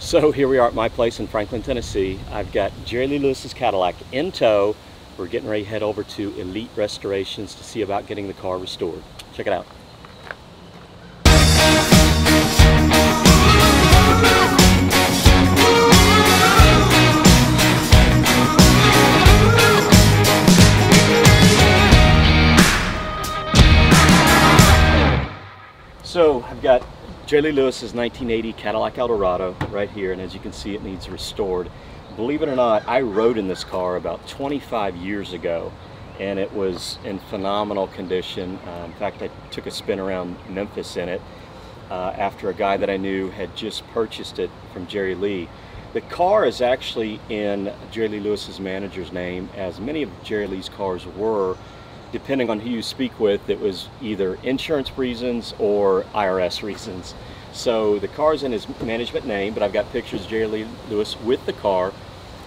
So here we are at my place in Franklin, Tennessee. I've got Jerry Lee Lewis's Cadillac in tow. We're getting ready to head over to Elite Restorations to see about getting the car restored. Check it out. So I've got Jerry Lee Lewis's 1980 Cadillac Eldorado right here, and as you can see, it needs restored. Believe it or not, I rode in this car about 25 years ago, and it was in phenomenal condition. In fact, I took a spin around Memphis in it after a guy that I knew had just purchased it from Jerry Lee. The car is actually in Jerry Lee Lewis's manager's name, as many of Jerry Lee's cars were. Depending on who you speak with, it was either insurance reasons or IRS reasons. So the car's in his management name, but I've got pictures of Jerry Lee Lewis with the car.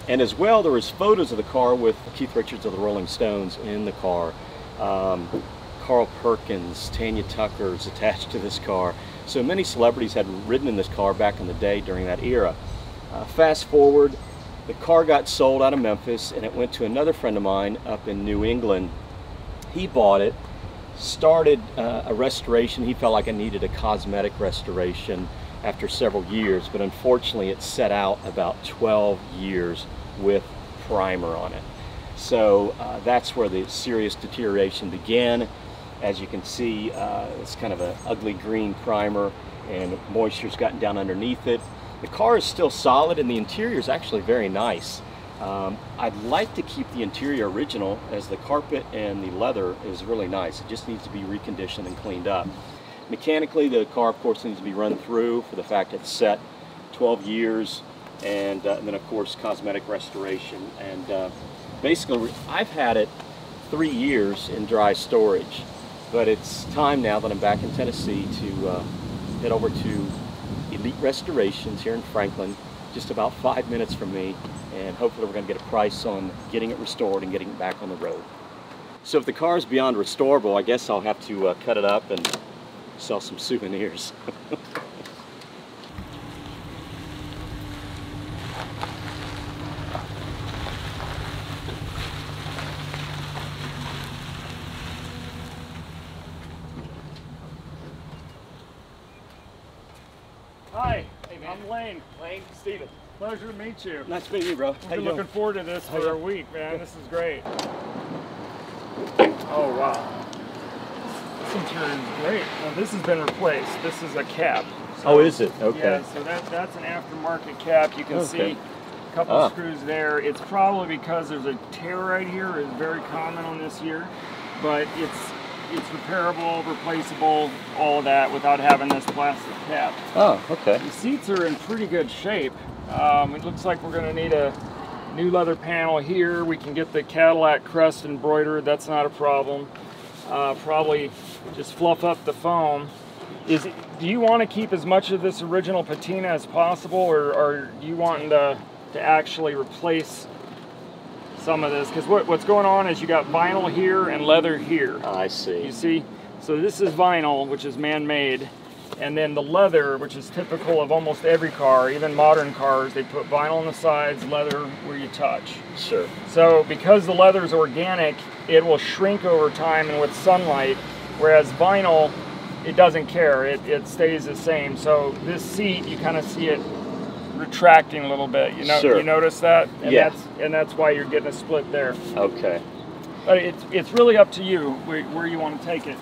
And as well, there was photos of the car with Keith Richards of the Rolling Stones in the car. Carl Perkins, Tanya Tucker is attached to this car. So many celebrities had ridden in this car back in the day during that era. Fast forward, the car got sold out of Memphis and it went to another friend of mine up in New England. He bought it, started a restoration. He felt like it needed a cosmetic restoration after several years, but unfortunately it set out about 12 years with primer on it. So that's where the serious deterioration began. As you can see, it's kind of an ugly green primer and moisture's gotten down underneath it. The car is still solid and the interior is actually very nice. I'd like to keep the interior original, as the carpet and the leather is really nice. It just needs to be reconditioned and cleaned up. Mechanically, the car of course needs to be run through for the fact it's set 12 years, and then of course cosmetic restoration. And basically I've had it 3 years in dry storage, but it's time now that I'm back in Tennessee to head over to Elite Restorations here in Franklin, just about 5 minutes from me, and hopefully we're going to get a price on getting it restored and getting it back on the road. So if the car is beyond restorable, I guess I'll have to cut it up and sell some souvenirs. Hi, Hey, man. I'm Lane. Lane, Steven. Pleasure to meet you. Nice to meet you, bro. We've been looking forward to this for a week, man. This is great. Oh, wow. This interior is great. Now, this has been replaced. This is a cap. So, Oh, is it? Okay. Yeah, so that's an aftermarket cap. You can see a couple of screws there. It's probably because there's a tear right here. It's very common on this year, but it's repairable, replaceable, all of that without having this plastic cap. Oh, okay. The seats are in pretty good shape. It looks like we're going to need a new leather panel here. We can get the Cadillac crest embroidered. That's not a problem. Probably just fluff up the foam. Do you want to keep as much of this original patina as possible, or are you wanting to actually replace some of this? Because what's going on is you got vinyl here and leather here. I see. You see? So this is vinyl, which is man-made, and then the leather, which is typical of almost every car, even modern cars, they put vinyl on the sides, leather where you touch. Sure. So because the leather is organic, it will shrink over time and with sunlight, whereas vinyl, it doesn't care. It stays the same. So this seat, you kind of see it retracting a little bit. You know, sure. You notice that? And yeah. That's why you're getting a split there. Okay. But it's really up to you where you want to take it.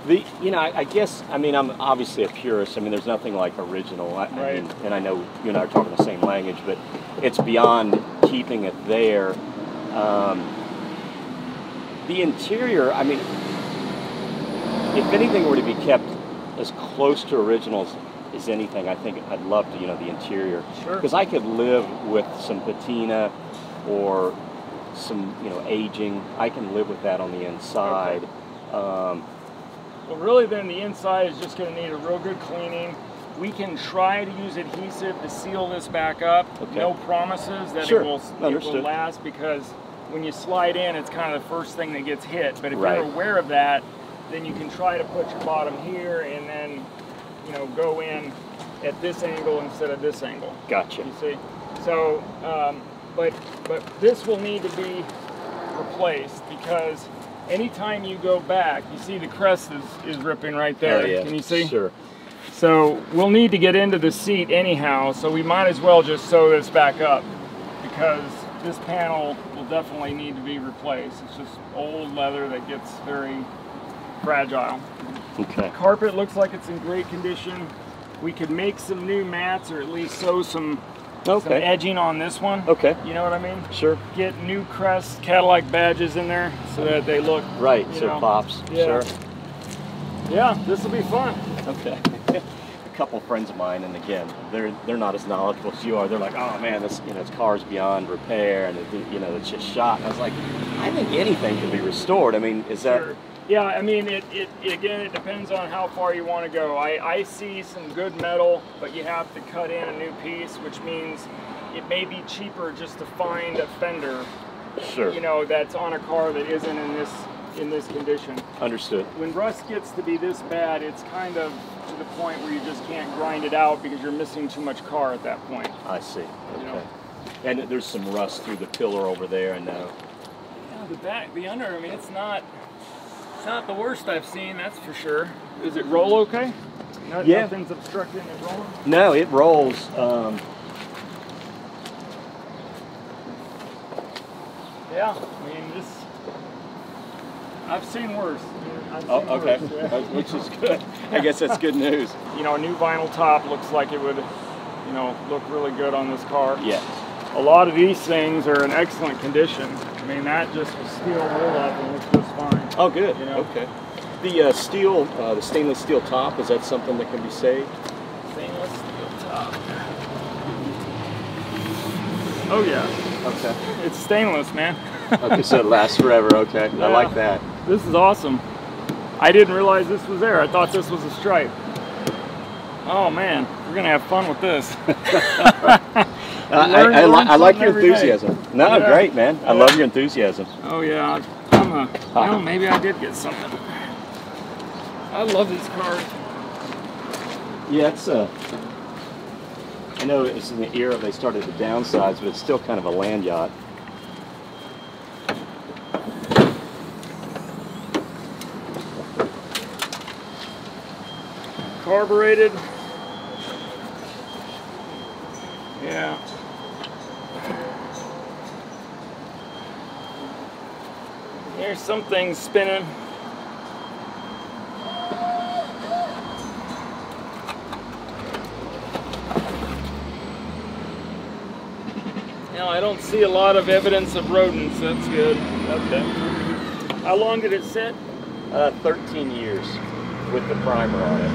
I guess, I mean, I'm obviously a purist. I mean, there's nothing like original. Right. I mean, and I know you and I are talking the same language, but it's beyond keeping it there. The interior, I mean, if anything were to be kept as close to originals as anything, I think I'd love to, the interior. Sure. Because I could live with some patina or some, aging. I can live with that on the inside. Okay. Well, really then the inside is just going to need a real good cleaning. We can try to use adhesive to seal this back up. Okay. No promises that Sure. it will last, because when you slide in, it's kind of the first thing that gets hit. But if Right. you're aware of that, then you can try to put your bottom here and then, go in at this angle instead of this angle. Gotcha. You see? So, but this will need to be replaced because anytime you go back, you see the crest is ripping right there. Oh, yeah. Can you see? Sure. So we'll need to get into the seat anyhow, so we might as well just sew this back up because this panel will definitely need to be replaced. It's just old leather that gets very fragile. Okay. Carpet looks like it's in great condition. We could make some new mats or at least sew some edging on this one. Okay. You know what I mean? Sure. Get new crest Cadillac badges in there so that they look right. You So know, it pops. yeah. Sure. Yeah, this will be fun. Okay. A couple friends of mine, and again, they're not as knowledgeable as you are. They're like, oh man, this this car's beyond repair, and it's just shot. And I was like, I think anything can be restored. I mean, is that? Sure. Yeah, I mean, it depends on how far you want to go. I see some good metal, but you have to cut in a new piece, which means it may be cheaper just to find a fender. Sure. That's on a car that isn't in this condition. Understood. When rust gets to be this bad, it's kind of to the point where you just can't grind it out because you're missing too much car at that point. I see. Okay. And there's some rust through the pillar over there, and yeah, the under. I mean, it's not the worst I've seen, that's for sure. Does it roll okay? Yeah. Nothing's obstructing it rolling? No, it rolls. Yeah, I mean, I've seen worse. Okay. Worse, yeah. Which is good. I guess that's good news. A new vinyl top looks like it would, look really good on this car. Yeah. A lot of these things are in excellent condition. I mean, that just was steel roll up and looks just fine. Oh, good. Okay. The the stainless steel top, is that something that can be saved? Stainless steel top. Oh yeah. Okay. It's stainless, man. Okay, so it lasts forever. Okay. Yeah. I like that. This is awesome. I didn't realize this was there. I thought this was a stripe. Oh man, we're gonna have fun with this. I like your enthusiasm. Day. No, Yeah. great, man. I love your enthusiasm. Oh yeah, well, maybe I did get something. I love these cars. Yeah, it's I know it's in the era they started to downsize, but it's still kind of a land yacht. Carbureted. Yeah. There's some things spinning. I don't see a lot of evidence of rodents. That's good. Okay. How long did it sit? 13 years with the primer on it.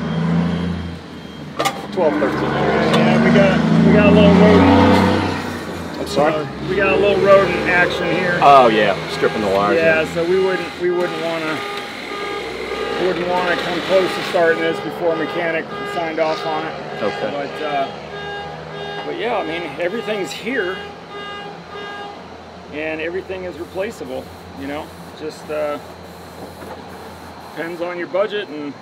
12, 13 years. Yeah, we got a little rodent. I'm sorry? We got a little rodent action here. Oh yeah, stripping the wires. Yeah, so we wouldn't want to come close to starting this before a mechanic signed off on it. Okay. But yeah, I mean, everything's here and everything is replaceable, just depends on your budget, and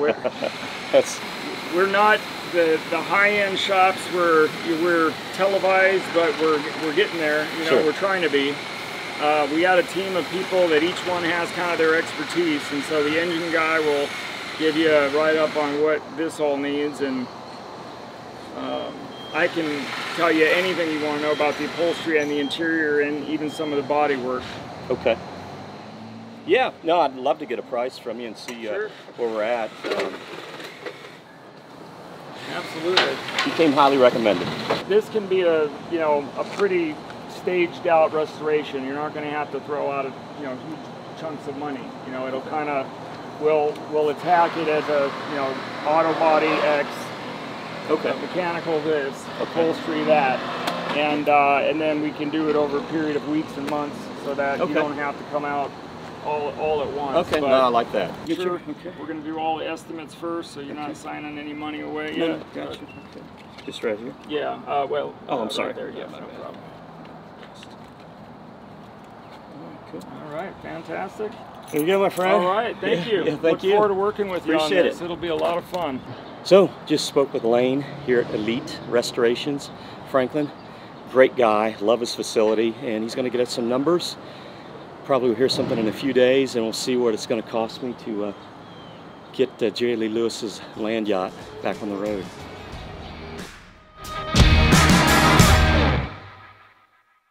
we're not the high-end shops where we're televised, but we're getting there. Sure. We're trying to be. We got a team of people that each one has kind of their expertise, and so the engine guy will give you a write-up on what this all needs, and I can tell you anything you want to know about the upholstery and the interior and even some of the body work. Okay. Yeah, no, I'd love to get a price from you and see Sure. where we're at. Absolutely. You came highly recommended. This can be a pretty staged out restoration. You're not going to have to throw out huge chunks of money. It'll kind of we'll attack it as a auto body X, mechanical this, upholstery that, and then we can do it over a period of weeks and months so that you don't have to come out all at once. Okay, but no, I like that. Sure. Okay. We're going to do all the estimates first, so you're not signing any money away No, yet. gotcha. Okay. Just right here. Yeah. Oh, I'm sorry. Right there. Yeah. My No bad. problem. Okay. All right. Fantastic. There you go, my friend. All right. Thank you. Yeah, thank Look you. forward to working with you Appreciate on this. it. It'll be a lot of fun. So, just spoke with Lane here at Elite Restorations, Franklin. Great guy, love his facility, and he's going to get us some numbers. Probably we'll hear something in a few days, and we'll see what it's going to cost me to get Jerry Lee Lewis's land yacht back on the road.